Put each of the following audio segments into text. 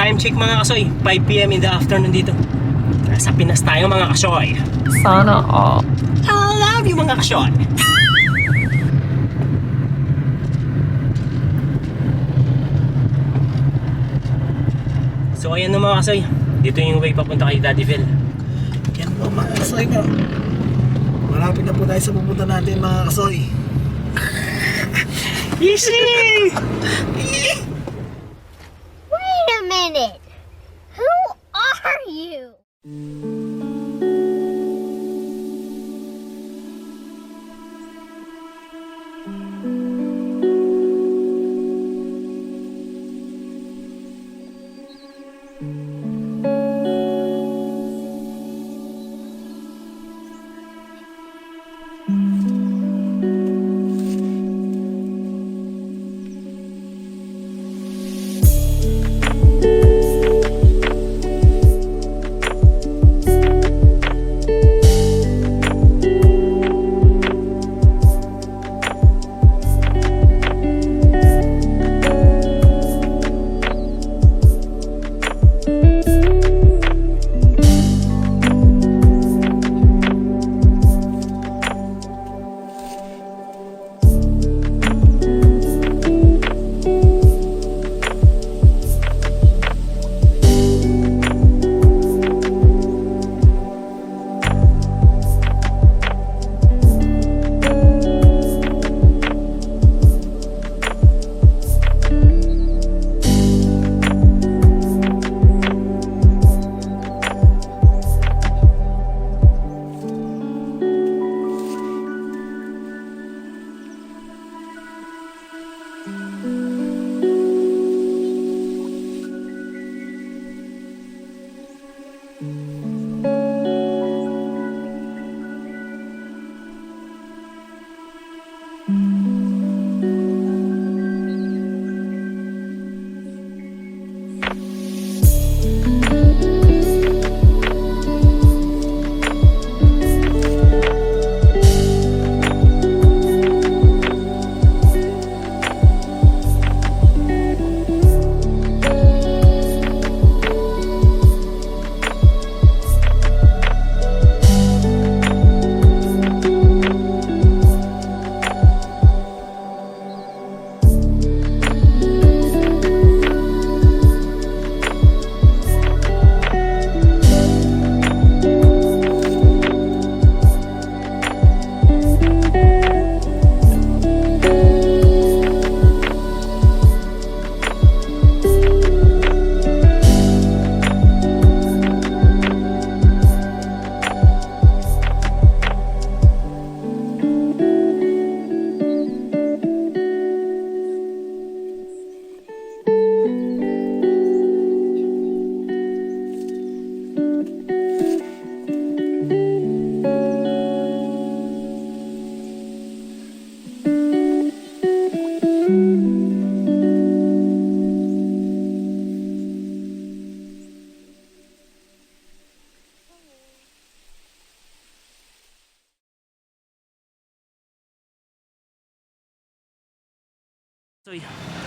time check mga kasoy, 5 PM in the afternoon dito. Nasa Pinas tayo mga kasoy. Sana all. I love you mga kasoy. So ayan no mga kasoy, dito yung way papunta kay Daddy Phil. Yan po mga kasoy ko. Malapit na po tayo sa pupunta natin mga kasoy. Easy! Wait a minute. Who are you?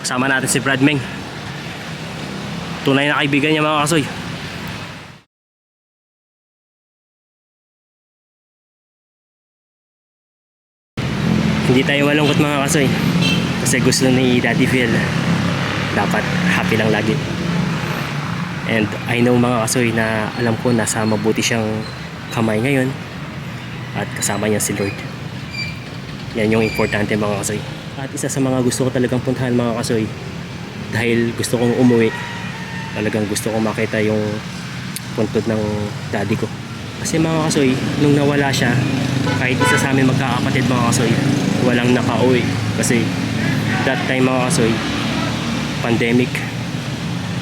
Kasama natin si Brad Meng. Tunay na kaibigan niya mga kasoy. Hindi tayo malungkot mga kasoy, kasi gusto ni Daddy Phil dapat happy lang lagi. And I know mga kasoy na alam ko nasa mabuti siyang kamay ngayon at kasama niya si Lord. Yan yung importante mga kasoy. At isa sa mga gusto ko talagang puntahan mga kasoy, dahil gusto kong umuwi, talagang gusto kong makita yung puntod ng daddy ko. Kasi mga kasoy, nung nawala siya, kahit isa sa amin magkakapatid mga kasoy, walang nakauwi. Kasi that time mga kasoy, pandemic,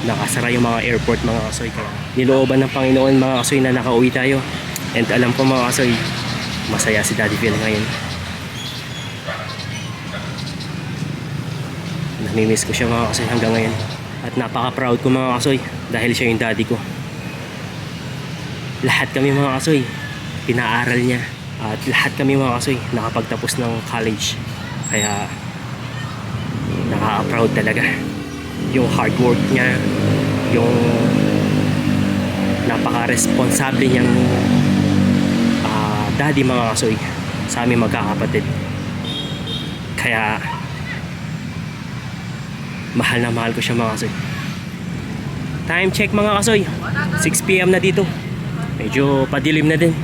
nakasara yung mga airport mga kasoy. Kaya nilooban ng Panginoon mga kasoy na nakauwi tayo. And alam ko mga kasoy, masaya si Daddy Phil ngayon. Namimiss ko siya mga kasoy hanggang ngayon. At napaka-proud ko mga kasoy dahil siya yung daddy ko. Lahat kami mga kasoy, pinaaral niya. At lahat kami mga kasoy, nakapagtapos ng college. Kaya nakaka-proud talaga. Yung hard work niya, yung napaka-responsable niyang daddy mga kasoy sa aming magkakapatid. Kaya mahal na mahal ko siya mga kasoy. Time check mga kasoy, 6 PM na dito. Medyo padilim na din.